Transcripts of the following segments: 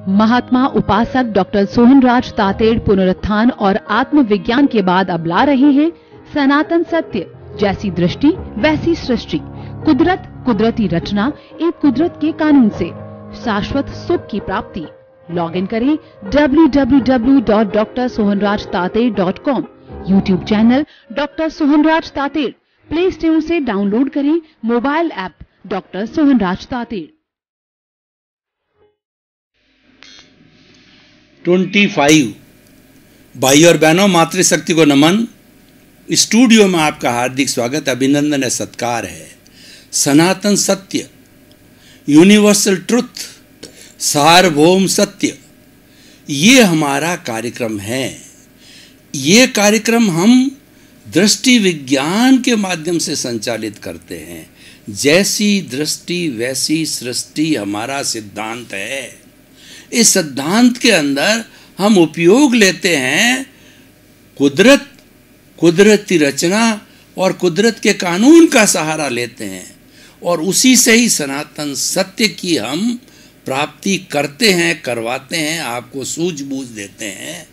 महात्मा उपासक डॉक्टर सोहनराज तातेड़ पुनरुत्थान और आत्मविज्ञान के बाद अब ला रहे हैं सनातन सत्य, जैसी दृष्टि वैसी सृष्टि, कुदरत कुदरती रचना, एक कुदरत के कानून से शाश्वत सुख की प्राप्ति। लॉग इन करें www.drsohanrajtated.com, YouTube channel doctor Sohanraj Tated, play store से डाउनलोड करें mobile app doctor Sohanraj Tated. 25 भाई और बहनों, मातृशक्ति को नमन। स्टूडियो में आपका हार्दिक स्वागत, अभिनंदन है, सत्कार है। सनातन सत्य, यूनिवर्सल ट्रुथ, सार्वभौम सत्य, ये हमारा कार्यक्रम है। ये कार्यक्रम हम दृष्टि विज्ञान के माध्यम से संचालित करते हैं। जैसी दृष्टि वैसी सृष्टि हमारा सिद्धांत है। इस सिद्धांत के अंदर हम उपयोग लेते हैं कुदरत, कुदरती रचना और कुदरत के कानून का सहारा लेते हैं, और उसी से ही सनातन सत्य की हम प्राप्ति करते हैं, करवाते हैं, आपको सूझबूझ देते हैं।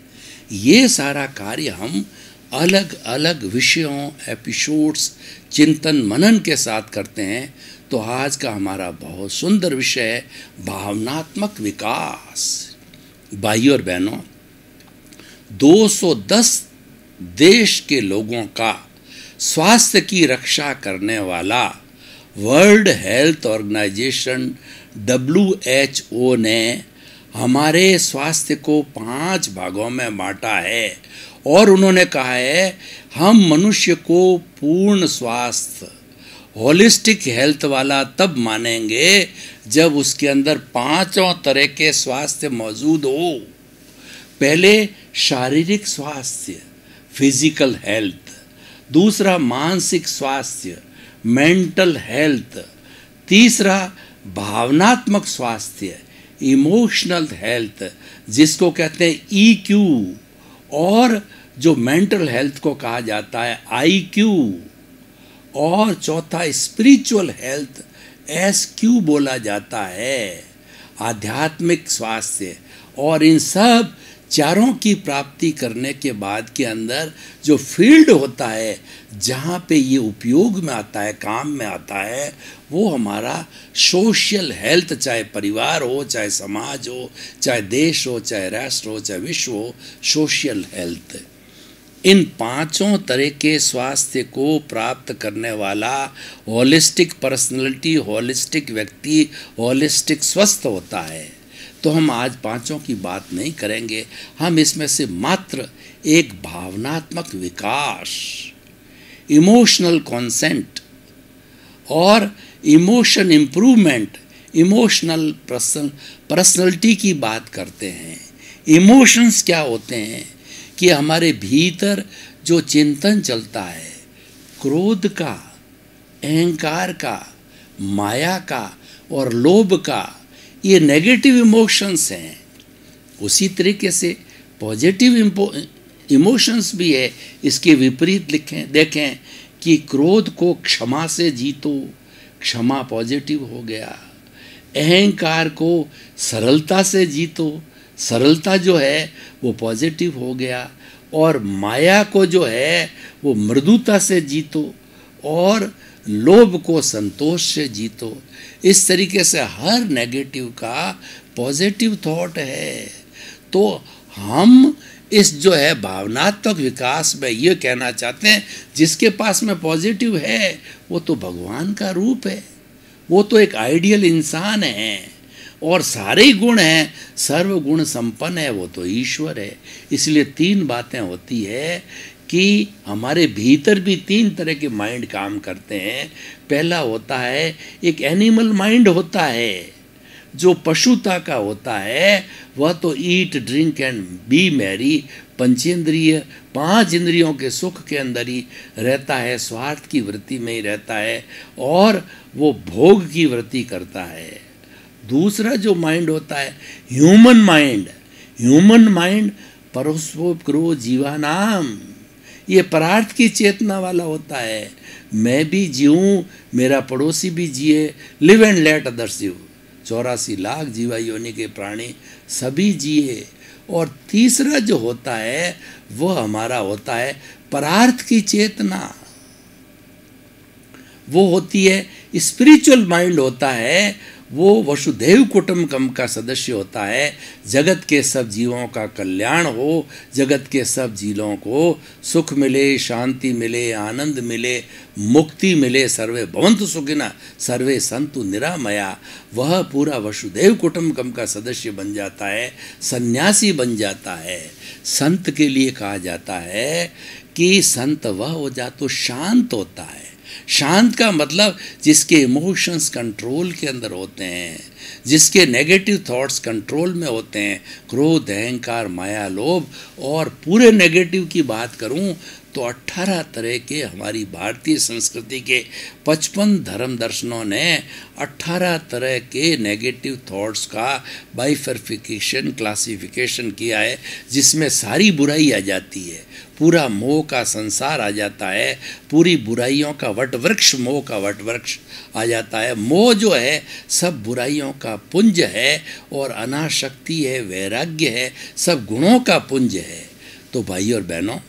ये सारा कार्य हम अलग अलग विषयों, एपिसोड्स, चिंतन मनन के साथ करते हैं। तो आज का हमारा बहुत सुंदर विषय है भावनात्मक विकास। भाई और बहनों, 210 देश के लोगों का स्वास्थ्य की रक्षा करने वाला वर्ल्ड हेल्थ ऑर्गेनाइजेशन WHO ने हमारे स्वास्थ्य को 5 भागों में बांटा है, और उन्होंने कहा है हम मनुष्य को पूर्ण स्वास्थ्य, होलिस्टिक हेल्थ वाला तब मानेंगे जब उसके अंदर 5 तरह के स्वास्थ्य मौजूद हो। पहले शारीरिक स्वास्थ्य, फिजिकल हेल्थ, दूसरा मानसिक स्वास्थ्य, मेंटल हेल्थ, तीसरा भावनात्मक स्वास्थ्य, इमोशनल हेल्थ, जिसको कहते हैं EQ, और जो मेंटल हेल्थ को कहा जाता है IQ, और चौथा स्पिरिचुअल हेल्थ SQ बोला जाता है, आध्यात्मिक स्वास्थ्य। और इन सब चारों की प्राप्ति करने के बाद के अंदर जो फील्ड होता है जहाँ पे ये उपयोग में आता है, काम में आता है, वो हमारा सोशल हेल्थ, चाहे परिवार हो, चाहे समाज हो, चाहे देश हो, चाहे राष्ट्र हो, चाहे विश्व हो, सोशल हेल्थ। इन 5 तरह के स्वास्थ्य को प्राप्त करने वाला होलिस्टिक पर्सनैलिटी, होलिस्टिक व्यक्ति, होलिस्टिक स्वस्थ होता है। तो हम आज 5 की बात नहीं करेंगे, हम इसमें से मात्र एक भावनात्मक विकास, इमोशनल कॉन्सेंट और इमोशन इम्प्रूवमेंट, इमोशनल पर्सनैलिटी की बात करते हैं। इमोशंस क्या होते हैं कि हमारे भीतर जो चिंतन चलता है, क्रोध का, अहंकार का, माया का और लोभ का, ये नेगेटिव इमोशंस हैं। उसी तरीके से पॉजिटिव इमोशंस भी है। इसके विपरीत देखें कि क्रोध को क्षमा से जीतो, क्षमा पॉजिटिव हो गया। अहंकार को सरलता से जीतो, सरलता जो है वो पॉजिटिव हो गया। और माया को जो है वो मृदुता से जीतो, और लोभ को संतोष से जीतो। इस तरीके से हर नेगेटिव का पॉजिटिव थॉट है। तो हम इस जो है भावनात्मक विकास में ये कहना चाहते हैं, जिसके पास में पॉजिटिव है वो तो भगवान का रूप है, वो तो एक आइडियल इंसान है, और सारे गुण हैं, सर्व गुण संपन्न है, वो तो ईश्वर है। इसलिए 3 बातें होती है कि हमारे भीतर भी 3 तरह के माइंड काम करते हैं। पहला होता है एक एनिमल माइंड होता है, जो पशुता का होता है, वह तो eat drink and be merry, पंचेंद्रिय 5 इंद्रियों के सुख के अंदर ही रहता है, स्वार्थ की वृत्ति में ही रहता है, और वो भोग की वृत्ति करता है। दूसरा जो माइंड होता है ह्यूमन माइंड, ह्यूमन माइंड परोपकारो जीवानाम, ये परार्थ की चेतना वाला होता है। मैं भी जीऊँ, मेरा पड़ोसी भी जिए, live and let others live. 84 lakh जीवा योनि के प्राणी सभी जिए। और तीसरा जो होता है वो हमारा होता है परार्थ की चेतना, वो होती है स्पिरिचुअल माइंड होता है, वो वसुधैव कुटुंबकम का सदस्य होता है। जगत के सब जीवों का कल्याण हो, जगत के सब जीवों को सुख मिले, शांति मिले, आनंद मिले, मुक्ति मिले, सर्वे भवन्तु सुखिनः सर्वे सन्तु निरामया, वह पूरा वसुधैव कुटुंबकम का सदस्य बन जाता है, सन्यासी बन जाता है। संत के लिए कहा जाता है कि संत वह हो जा तो शांत होता है। शांत का मतलब जिसके इमोशंस कंट्रोल के अंदर होते हैं, जिसके नेगेटिव थॉट्स कंट्रोल में होते हैं, क्रोध, अहंकार, माया, लोभ। और पूरे नेगेटिव की बात करूं तो 18 तरह के हमारी भारतीय संस्कृति के 55 धर्म दर्शनों ने 18 तरह के नेगेटिव थॉट्स का बाइफर्फिकेशन, क्लासिफिकेशन किया है, जिसमें सारी बुराई आ जाती है, पूरा मोह का संसार आ जाता है, पूरी बुराइयों का वटवृक्ष, मोह का वटवृक्ष आ जाता है। मोह जो है सब बुराइयों का पुंज है और अनाशक्ति है, वैराग्य है, सब गुणों का पुंज है। तो भाई और बहनों,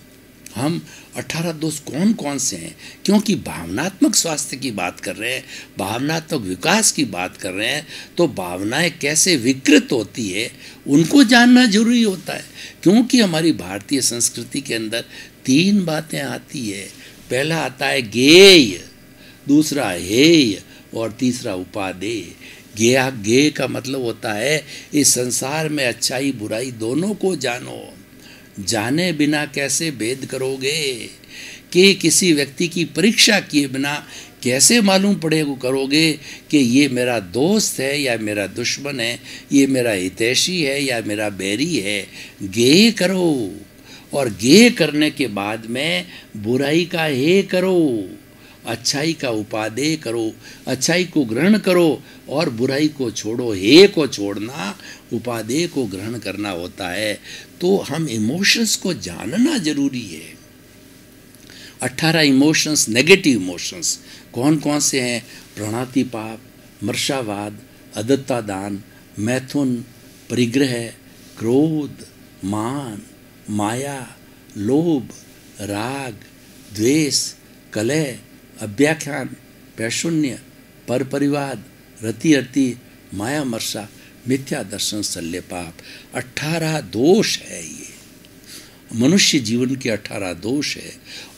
हम 18 दोष कौन कौन से हैं? क्योंकि भावनात्मक स्वास्थ्य की बात कर रहे हैं, भावनात्मक विकास की बात कर रहे हैं, तो भावनाएं कैसे विकृत होती है उनको जानना जरूरी होता है। क्योंकि हमारी भारतीय संस्कृति के अंदर 3 बातें आती है। पहला आता है गेय, दूसरा हेय और तीसरा उपादेय। गेय का मतलब होता है इस संसार में अच्छाई बुराई दोनों को जानो, जाने बिना कैसे भेद करोगे, कि किसी व्यक्ति की परीक्षा किए बिना कैसे मालूम पड़ेगा करोगे कि ये मेरा दोस्त है या मेरा दुश्मन है, ये मेरा हितैषी है या मेरा बैरी है। गेय करो और गेय करने के बाद में बुराई का हे करो, अच्छाई का उपादेय करो, अच्छाई को ग्रहण करो और बुराई को छोड़ो। हे को छोड़ना, उपादेय को ग्रहण करना होता है। तो हम इमोशंस को जानना जरूरी है। 18 इमोशंस, नेगेटिव इमोशंस कौन कौन से हैं? प्रणतिपाप, मर्षावाद, अदत्तादान, मैथुन, परिग्रह, क्रोध, मान, माया, लोभ, राग, द्वेष, कलह, अव्याख्यान, पैशून्य, परपरिवाद, रति, माया, मर्षा, मिथ्या दर्शन, शल्य, पाप। 18 दोष है, ये मनुष्य जीवन के 18 दोष है।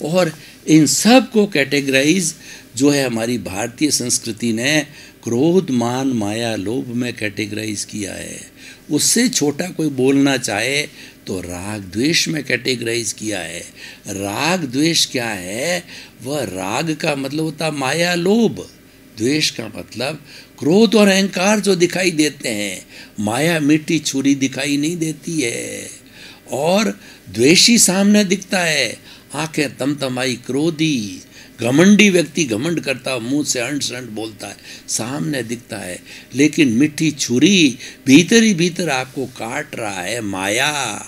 और इन सब को कैटेगराइज जो है हमारी भारतीय संस्कृति ने क्रोध, मान, माया, लोभ में कैटेगराइज किया है। उससे छोटा कोई बोलना चाहे तो राग द्वेष में कैटेगराइज किया है। राग द्वेष क्या है? वह राग का मतलब होता माया लोभ, द्वेष का मतलब क्रोध और अहंकार जो दिखाई देते हैं। माया मीठी छुरी दिखाई नहीं देती है और द्वेषी सामने दिखता है, आंखें तमतमाई क्रोधी, घमंडी व्यक्ति घमंड करता, मुंह से अंट संट बोलता है, सामने दिखता है, लेकिन मीठी छुरी भीतर ही भीतर आपको काट रहा है, माया।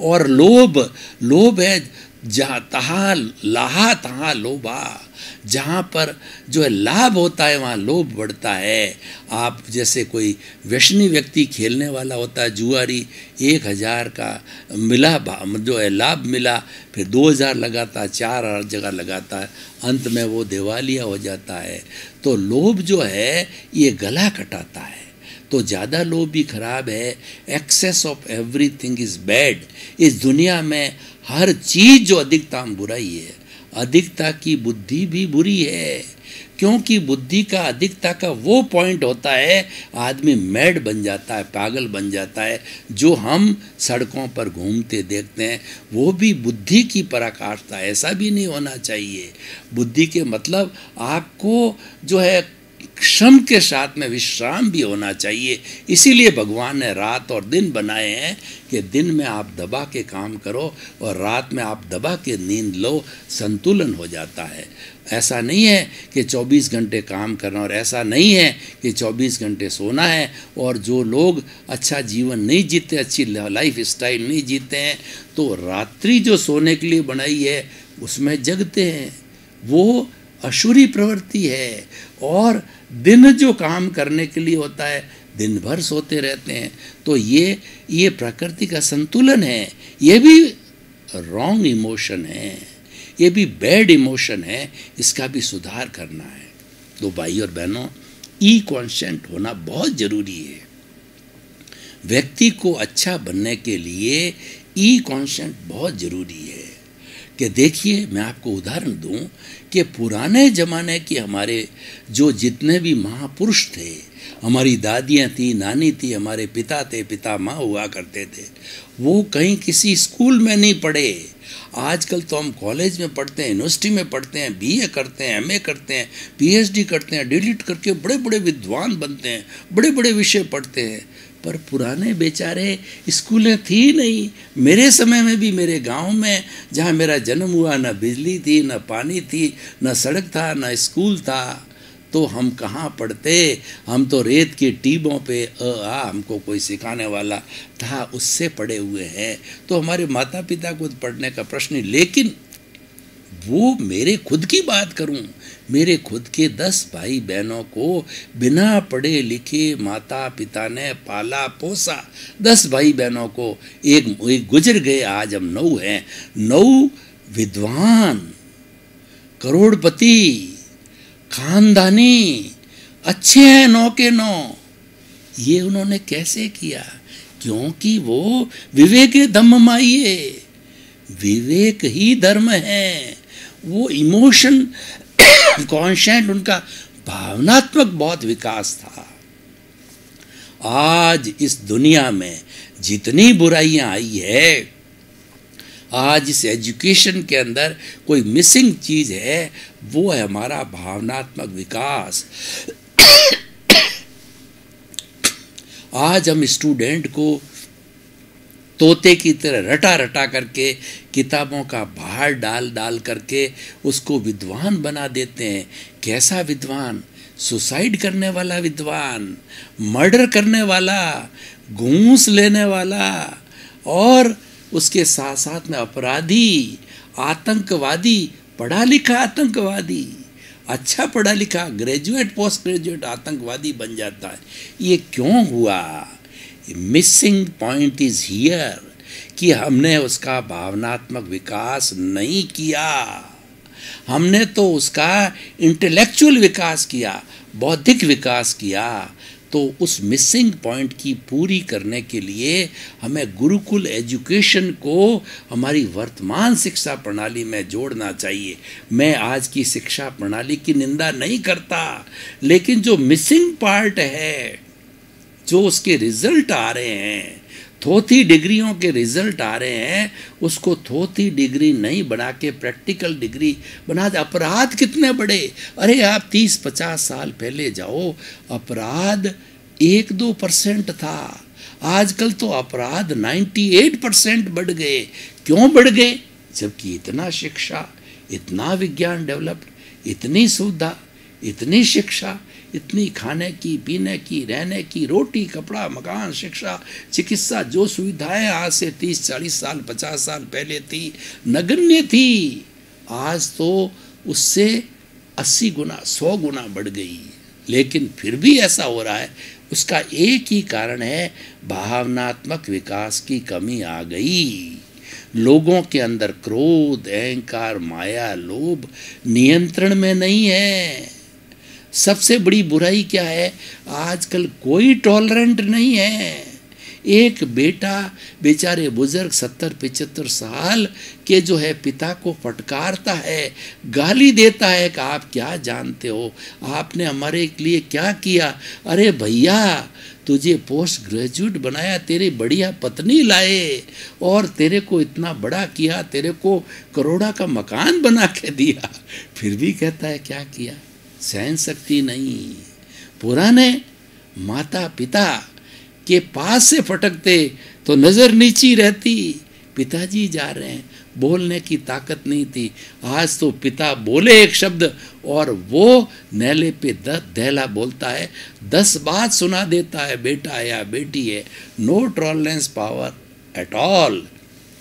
और लोभ है जहाँ तहाँ लाहा तहाँ लोभा, जहाँ पर जो है लाभ होता है वहाँ लोभ बढ़ता है। आप जैसे कोई व्यसनी व्यक्ति खेलने वाला होता है, जुआरी, 1000 का मिला जो है लाभ मिला, फिर 2000 लगाता है, 4 जगह लगाता है, अंत में वो दिवालिया हो जाता है। तो लोभ जो है ये गला कटाता है। तो ज़्यादा लोभ भी खराब है। Excess of everything is bad. इस दुनिया में हर चीज़ जो अधिकता में बुराई है, अधिकता की बुद्धि भी बुरी है। क्योंकि बुद्धि का अधिकता का वो पॉइंट होता है, आदमी मैड बन जाता है, पागल बन जाता है। जो हम सड़कों पर घूमते देखते हैं वो भी बुद्धि की पराकाष्ठा। ऐसा भी नहीं होना चाहिए। बुद्धि के मतलब आपको जो है श्रम के साथ में विश्राम भी होना चाहिए। इसीलिए भगवान ने रात और दिन बनाए हैं कि दिन में आप दबा के काम करो और रात में आप दबा के नींद लो, संतुलन हो जाता है। ऐसा नहीं है कि 24 घंटे काम करना और ऐसा नहीं है कि 24 घंटे सोना है। और जो लोग अच्छा जीवन नहीं जीते, अच्छी लाइफ स्टाइल नहीं जीते हैं, तो रात्रि जो सोने के लिए बनाई है उसमें जगते हैं। वो असुरी प्रवृत्ति है, और दिन जो काम करने के लिए होता है दिन भर सोते रहते हैं। तो ये प्रकृति का संतुलन है, ये भी रॉन्ग इमोशन है, ये भी बैड इमोशन है, इसका भी सुधार करना है। तो भाई और बहनों, ई कॉन्शियंट होना बहुत जरूरी है। व्यक्ति को अच्छा बनने के लिए ई कॉन्शियंट बहुत जरूरी है। कि देखिए, मैं आपको उदाहरण दूं कि पुराने ज़माने के हमारे जो जितने भी महापुरुष थे, हमारी दादियाँ थी, नानी थी, हमारे पिता थे, पितामह हुआ करते थे, वो कहीं किसी स्कूल में नहीं पढ़े। आजकल तो हम कॉलेज में पढ़ते हैं, यूनिवर्सिटी में पढ़ते हैं, बीए करते हैं, एमए करते हैं, पीएचडी करते हैं, डीलिट करके बड़े बड़े विद्वान बनते हैं, बड़े बड़े विषय पढ़ते हैं। पर पुराने बेचारे स्कूलें थी नहीं। मेरे समय में भी मेरे गांव में जहाँ मेरा जन्म हुआ, न बिजली थी, न पानी थी, न सड़क था, न स्कूल था। तो हम कहाँ पढ़ते? हम तो रेत के टीबों पे हमको कोई सिखाने वाला था, उससे पढ़े हुए हैं। तो हमारे माता पिता को पढ़ने का प्रश्न नहीं। लेकिन वो मेरे खुद की बात करूं, मेरे खुद के 10 भाई बहनों को बिना पढ़े लिखे माता पिता ने पाला पोसा। 10 भाई बहनों को एक गुजर गए, आज हम 9 हैं। 9 विद्वान, करोड़पति, खानदानी, अच्छे हैं 9 के 9। ये उन्होंने कैसे किया? क्योंकि वो विवेक धम्म माइये, विवेक ही धर्म है। वो इमोशन कॉन्शियंट, उनका भावनात्मक बहुत विकास था। आज इस दुनिया में जितनी बुराइयां आई है, आज इस एजुकेशन के अंदर कोई मिसिंग चीज है, वो है हमारा भावनात्मक विकास। आज हम स्टूडेंट को तोते की तरह रटा रटा करके, किताबों का भार डाल डाल करके उसको विद्वान बना देते हैं। कैसा विद्वान? सुसाइड करने वाला विद्वान, मर्डर करने वाला, घूस लेने वाला, और उसके साथ साथ में अपराधी, आतंकवादी, पढ़ा लिखा आतंकवादी, अच्छा पढ़ा लिखा ग्रेजुएट पोस्ट ग्रेजुएट आतंकवादी बन जाता है। ये क्यों हुआ? मिसिंग पॉइंट इज हियर कि हमने उसका भावनात्मक विकास नहीं किया। हमने तो उसका इंटेलेक्चुअल विकास किया, बौद्धिक विकास किया। तो उस मिसिंग पॉइंट की पूरी करने के लिए हमें गुरुकुल एजुकेशन को हमारी वर्तमान शिक्षा प्रणाली में जोड़ना चाहिए। मैं आज की शिक्षा प्रणाली की निंदा नहीं करता, लेकिन जो मिसिंग पार्ट है, जो उसके रिजल्ट आ रहे हैं, थोथी डिग्रियों के रिजल्ट आ रहे हैं, उसको थोथी डिग्री नहीं बना के प्रैक्टिकल डिग्री बना दे। अपराध कितने बड़े! अरे आप 30-50 साल पहले जाओ, अपराध 1-2% था। आजकल तो अपराध 98% बढ़ गए। क्यों बढ़ गए? जबकि इतना शिक्षा, इतना विज्ञान डेवलप्ड, इतनी सुविधा, इतनी शिक्षा, इतनी खाने की, पीने की, रहने की, रोटी, कपड़ा, मकान, शिक्षा, चिकित्सा, जो सुविधाएं आज से 30-40 साल 50 साल पहले थी, नगण्य थी, आज तो उससे 80 गुना 100 गुना बढ़ गई। लेकिन फिर भी ऐसा हो रहा है, उसका एक ही कारण है, भावनात्मक विकास की कमी आ गई। लोगों के अंदर क्रोध, अहंकार, माया, लोभ नियंत्रण में नहीं है। सबसे बड़ी बुराई क्या है? आजकल कोई टॉलरेंट नहीं है। एक बेटा बेचारे बुजुर्ग 70-75 साल के जो है पिता को फटकारता है, गाली देता है कि आप क्या जानते हो, आपने हमारे लिए क्या किया? अरे भैया, तुझे पोस्ट ग्रेजुएट बनाया, तेरी बढ़िया पत्नी लाए और तेरे को इतना बड़ा किया, तेरे को करोड़ा का मकान बना के दिया, फिर भी कहता है क्या किया? सहन शक्ति नहीं। पुराने माता पिता के पास से फटकते तो नजर नीची रहती, पिताजी जा रहे हैं, बोलने की ताकत नहीं थी। आज तो पिता बोले एक शब्द और वो नेले पे दहला बोलता है, 10 बात सुना देता है, बेटा या बेटी है। No tolerance power at all.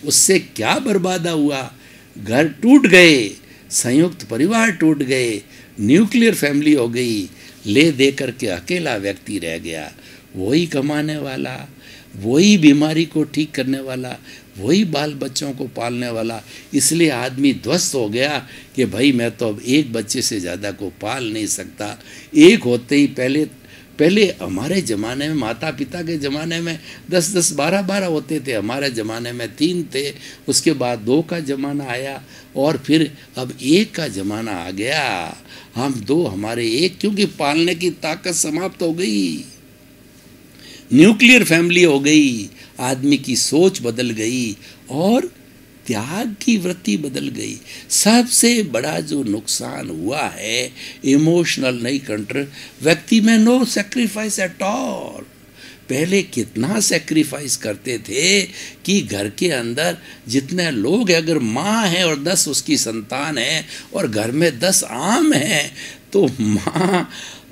उससे क्या बर्बादा हुआ? घर टूट गए, संयुक्त परिवार टूट गए, न्यूक्लियर फैमिली हो गई, ले दे करके अकेला व्यक्ति रह गया। वही कमाने वाला, वही बीमारी को ठीक करने वाला, वही बाल बच्चों को पालने वाला। इसलिए आदमी ध्वस्त हो गया कि भाई मैं तो अब एक बच्चे से ज़्यादा को पाल नहीं सकता। एक होते ही पहले हमारे ज़माने में, माता पिता के ज़माने में 10-10, 12-12 होते थे। हमारे ज़माने में 3 थे, उसके बाद 2 का ज़माना आया और फिर अब 1 का ज़माना आ गया। हम 2, हमारे 1, क्योंकि पालने की ताकत समाप्त हो गई। न्यूक्लियर फैमिली हो गई, आदमी की सोच बदल गई और त्याग की वृत्ति बदल गई। सबसे बड़ा जो नुकसान हुआ है इमोशनल नहीं कंट्रोल, व्यक्ति में नो सैक्रिफाइस एट ऑल। पहले कितना सैक्रिफाइस करते थे कि घर के अंदर जितने लोग हैं, अगर माँ है और 10 उसकी संतान है और घर में 10 आम हैं, तो माँ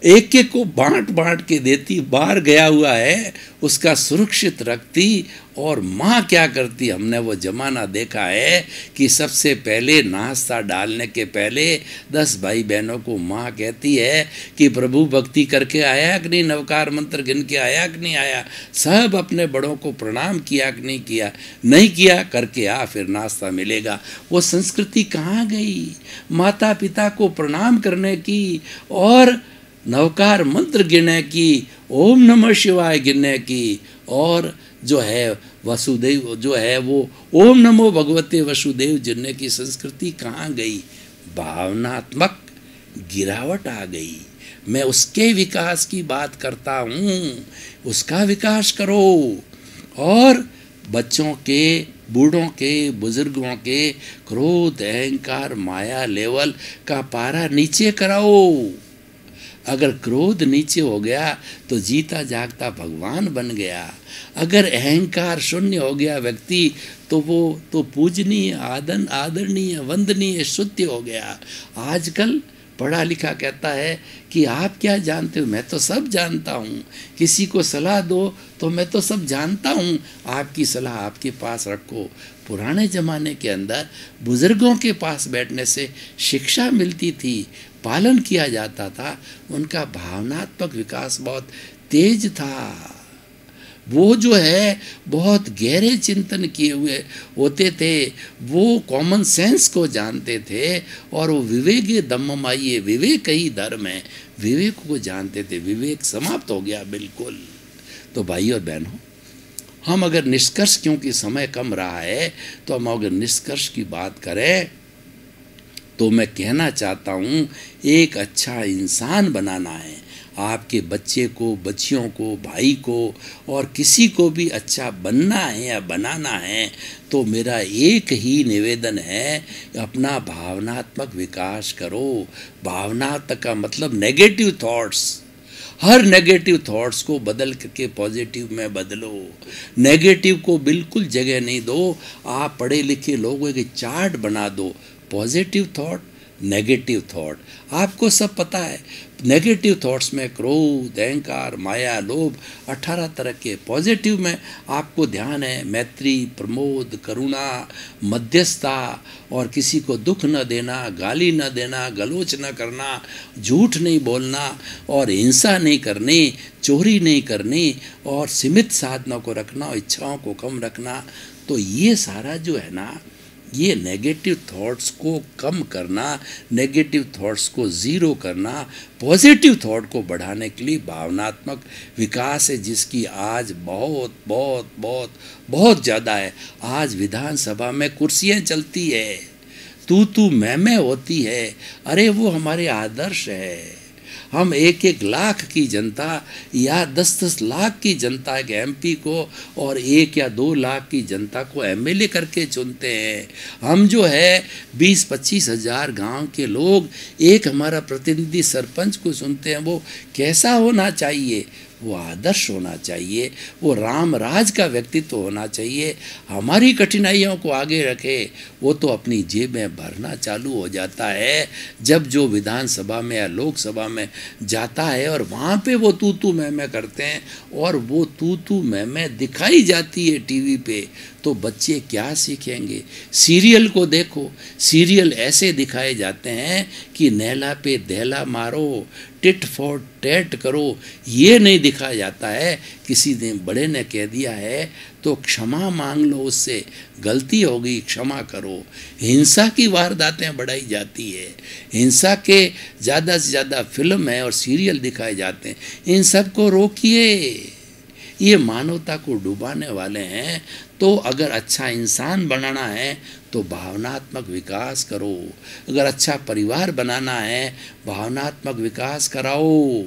एक एक को बांट बांट के देती, बाहर गया हुआ है उसका सुरक्षित रखती। और माँ क्या करती, हमने वो जमाना देखा है कि सबसे पहले नाश्ता डालने के पहले 10 भाई बहनों को माँ कहती है कि प्रभु भक्ति करके आया कि नहीं, नवकार मंत्र गिन के आया कि नहीं आया, सब अपने बड़ों को प्रणाम किया कि नहीं किया, नहीं किया करके आ, फिर नाश्ता मिलेगा। वो संस्कृति कहाँ गई? माता पिता को प्रणाम करने की और नवकार मंत्र गिनने की, ओम नमः शिवाय गिनने की, और जो है वसुदेव जो है वो ओम नमो भगवते वसुदेव गिनने की संस्कृति कहाँ गई? भावनात्मक गिरावट आ गई। मैं उसके विकास की बात करता हूँ, उसका विकास करो। और बच्चों के, बूढ़ों के, बुजुर्गों के क्रोध, अहंकार, माया लेवल का पारा नीचे कराओ। अगर क्रोध नीचे हो गया तो जीता जागता भगवान बन गया। अगर अहंकार शून्य हो गया व्यक्ति, तो वो तो पूजनीय, आदरणीय, वंदनीय, शुद्ध हो गया। आजकल पढ़ा लिखा कहता है कि आप क्या जानते हो, मैं तो सब जानता हूँ। किसी को सलाह दो तो मैं तो सब जानता हूँ, आपकी सलाह आपके पास रखो। पुराने ज़माने के अंदर बुज़ुर्गों के पास बैठने से शिक्षा मिलती थी, पालन किया जाता था, उनका भावनात्मक विकास बहुत तेज था। वो जो है बहुत गहरे चिंतन किए हुए होते थे, वो कॉमन सेंस को जानते थे और वो विवेक दम्ममाइये, विवेक ही धर्म है, विवेक को जानते थे। विवेक समाप्त हो गया बिल्कुल। तो भाई और बहनों, हम अगर निष्कर्ष, क्योंकि समय कम रहा है, तो हम अगर निष्कर्ष की बात करें तो मैं कहना चाहता हूँ, एक अच्छा इंसान बनाना है। आपके बच्चे को, बच्चियों को, भाई को और किसी को भी अच्छा बनना है या बनाना है, तो मेरा एक ही निवेदन है, अपना भावनात्मक विकास करो। भावनात्मक का मतलब नेगेटिव थॉट्स, हर नेगेटिव थॉट्स को बदल करके पॉजिटिव में बदलो। नेगेटिव को बिल्कुल जगह नहीं दो। आप पढ़े लिखे लोगों के चार्ट बना दो, पॉजिटिव थॉट, नेगेटिव थॉट। आपको सब पता है, नेगेटिव थॉट्स में क्रोध, अहंकार, माया, लोभ, 18 तरह के। पॉजिटिव में आपको ध्यान है मैत्री, प्रमोद, करुणा, मध्यस्थता, और किसी को दुख न देना, गाली न देना, गलोच न करना, झूठ नहीं बोलना और हिंसा नहीं करनी, चोरी नहीं करनी और सीमित साधनों को रखना और इच्छाओं को कम रखना। तो ये सारा जो है ना, ये नेगेटिव थॉट्स को कम करना, नेगेटिव थॉट्स को ज़ीरो करना, पॉजिटिव थॉट को बढ़ाने के लिए भावनात्मक विकास है, जिसकी आज बहुत बहुत बहुत बहुत ज़्यादा है। आज विधानसभा में कुर्सियाँ चलती है, तू मैं होती है। अरे वो हमारे आदर्श है। हम 1-1 लाख की जनता या 10-10 लाख की जनता के एमपी को और 1 या 2 लाख की जनता को एमएलए करके चुनते हैं। हम जो है 20-25 हज़ार गाँव के लोग एक हमारा प्रतिनिधि सरपंच को चुनते हैं। वो कैसा होना चाहिए? वो आदर्श होना चाहिए, वो राम राज का व्यक्तित्व होना चाहिए। हमारी कठिनाइयों को आगे रखे, वो तो अपनी जेब में भरना चालू हो जाता है जब जो विधानसभा में या लोकसभा में जाता है और वहाँ पे वो तू तू मैं करते हैं और वो तू तू मैं दिखाई जाती है टीवी पे, तो बच्चे क्या सीखेंगे? सीरियल को देखो, सीरियल ऐसे दिखाए जाते हैं कि नैला पे दहला मारो, टिट फॉर टैट करो, ये नहीं दिखाया जाता है किसी ने बड़े ने कह दिया है तो क्षमा मांग लो उससे, गलती हो गई क्षमा करो। हिंसा की वारदातें बढ़ाई जाती है, हिंसा के ज़्यादा से ज़्यादा फिल्म है और सीरियल दिखाए जाते हैं, इन सब को रोकिए। ये मानवता को डुबाने वाले हैं। तो अगर अच्छा इंसान बनाना है तो भावनात्मक विकास करो, अगर अच्छा परिवार बनाना है भावनात्मक विकास कराओ,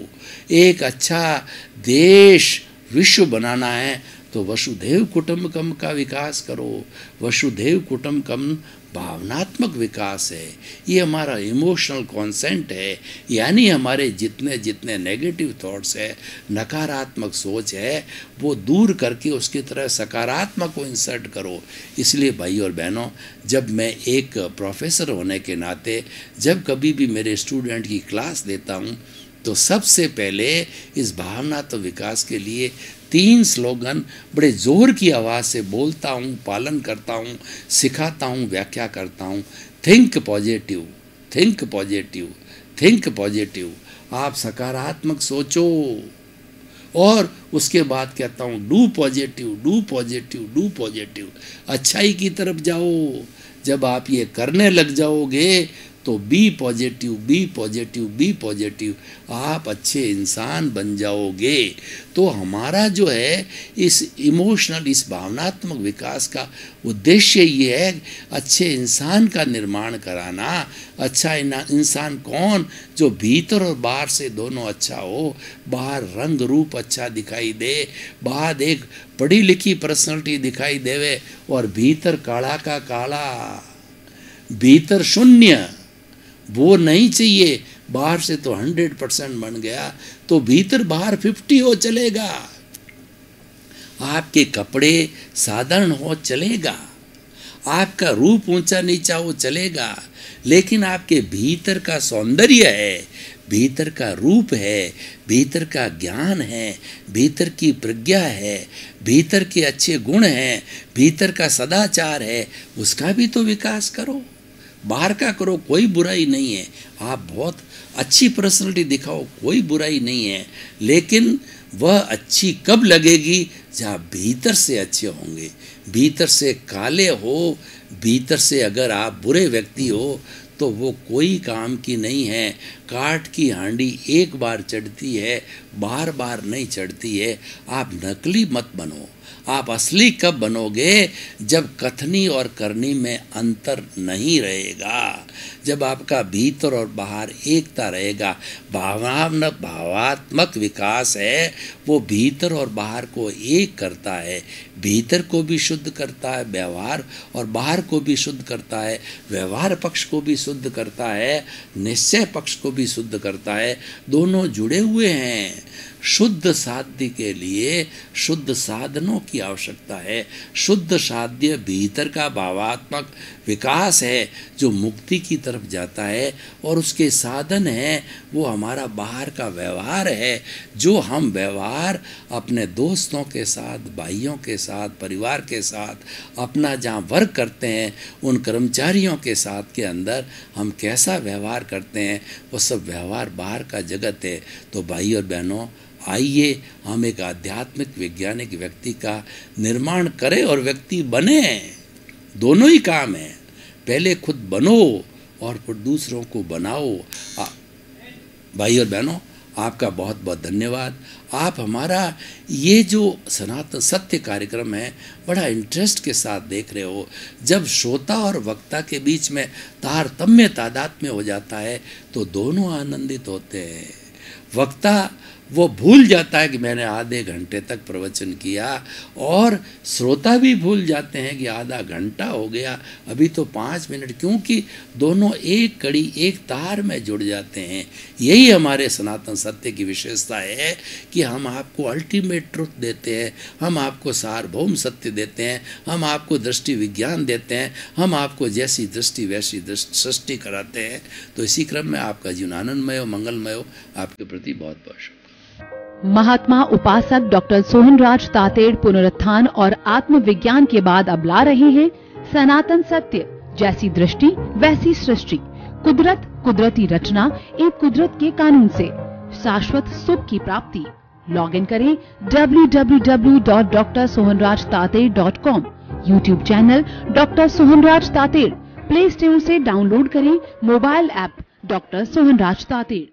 एक अच्छा देश विश्व बनाना है तो वसुधैव कुटुंबकम का विकास करो। वसुधैव कुटुंबकम भावनात्मक विकास है, ये हमारा इमोशनल कॉन्सेंट है, यानी हमारे जितने जितने नेगेटिव थॉट्स है, नकारात्मक सोच है, वो दूर करके उसकी तरह सकारात्मक को इंसर्ट करो। इसलिए भाई और बहनों, जब मैं एक प्रोफेसर होने के नाते जब कभी भी मेरे स्टूडेंट की क्लास देता हूँ तो सबसे पहले इस भावनात्मक विकास के लिए 3 स्लोगन बड़े जोर की आवाज़ से बोलता हूँ, पालन करता हूँ, सिखाता हूँ, व्याख्या करता हूँ। Think positive, think positive, think positive, आप सकारात्मक सोचो। और उसके बाद कहता हूँ do positive, do positive, do positive, अच्छाई की तरफ जाओ। जब आप ये करने लग जाओगे तो be positive, be positive, be positive, आप अच्छे इंसान बन जाओगे। तो हमारा जो है इस इमोशनल, इस भावनात्मक विकास का उद्देश्य ये है अच्छे इंसान का निर्माण कराना। अच्छा इंसान कौन? जो भीतर और बाहर से दोनों अच्छा हो, बाहर रंग रूप अच्छा दिखाई दे, बाहर एक पढ़ी लिखी पर्सनैलिटी दिखाई देवे और भीतर काला का काला, भीतर शून्य, वो नहीं चाहिए। बाहर से तो 100% बन गया तो भीतर बाहर 50 हो चलेगा। आपके कपड़े साधारण हो चलेगा, आपका रूप ऊंचा नीचा हो चलेगा, लेकिन आपके भीतर का सौंदर्य है, भीतर का रूप है, भीतर का ज्ञान है, भीतर की प्रज्ञा है, भीतर के अच्छे गुण हैं, भीतर का सदाचार है, उसका भी तो विकास करो। बाहर का करो, कोई बुराई नहीं है, आप बहुत अच्छी पर्सनैलिटी दिखाओ, कोई बुराई नहीं है, लेकिन वह अच्छी कब लगेगी? जहाँ भीतर से अच्छे होंगे। भीतर से काले हो, भीतर से अगर आप बुरे व्यक्ति हो तो वो कोई काम की नहीं है। काठ की हांडी एक बार चढ़ती है, बार बार नहीं चढ़ती है। आप नकली मत बनो, आप असली कब बनोगे? जब कथनी और करनी में अंतर नहीं रहेगा, जब आपका भीतर और बाहर एकता रहेगा। भावात्मक विकास है, वो भीतर और बाहर को एक करता है, भीतर को भी शुद्ध करता है व्यवहार, और बाहर को भी शुद्ध करता है, व्यवहार पक्ष को भी शुद्ध करता है, निश्चय पक्ष को भी शुद्ध करता है। दोनों जुड़े हुए हैं। शुद्ध साध्य के लिए शुद्ध साधनों की आवश्यकता है। शुद्ध साध्य भीतर का भावात्मक विकास है जो मुक्ति की तरफ जाता है, और उसके साधन है वो हमारा बाहर का व्यवहार है, जो हम व्यवहार अपने दोस्तों के साथ, भाइयों के साथ, परिवार के साथ, अपना जहाँ वर्क करते हैं उन कर्मचारियों के साथ के अंदर हम कैसा व्यवहार करते हैं, वो सब व्यवहार बाहर का जगत है। तो भाई और बहनों, आइए हम एक आध्यात्मिक वैज्ञानिक व्यक्ति का निर्माण करें और व्यक्ति बने। दोनों ही काम है, पहले खुद बनो और फिर दूसरों को बनाओ। भाई और बहनों, आपका बहुत बहुत धन्यवाद। आप हमारा ये जो सनातन सत्य कार्यक्रम है बड़ा इंटरेस्ट के साथ देख रहे हो। जब श्रोता और वक्ता के बीच में तारतम्य तादात्म्य हो जाता है तो दोनों आनंदित होते हैं। वक्ता वो भूल जाता है कि मैंने आधे घंटे तक प्रवचन किया, और श्रोता भी भूल जाते हैं कि आधा घंटा हो गया, अभी तो 5 मिनट, क्योंकि दोनों एक कड़ी एक तार में जुड़ जाते हैं। यही हमारे सनातन सत्य की विशेषता है कि हम आपको अल्टीमेट ट्रुथ देते हैं, हम आपको सार्वभौम सत्य देते हैं, हम आपको दृष्टि विज्ञान देते हैं, हम आपको जैसी दृष्टि वैसी सृष्टि कराते हैं। तो इसी क्रम में आपका जीवन आनंदमय हो, मंगलमय हो। आपके प्रति बहुत बहुत शुभकामनाएं। महात्मा उपासक डॉक्टर सोहनराज तातेड़ पुनरुत्थान और आत्मविज्ञान के बाद अब ला रहे हैं सनातन सत्य, जैसी दृष्टि वैसी सृष्टि, कुदरत कुदरती रचना, एक कुदरत के कानून से शाश्वत सुख की प्राप्ति। लॉग इन करें www.drsohanrajtated.com, YouTube channel doctor Sohanraj Tated, play store से डाउनलोड करें mobile app doctor Sohanraj Tated.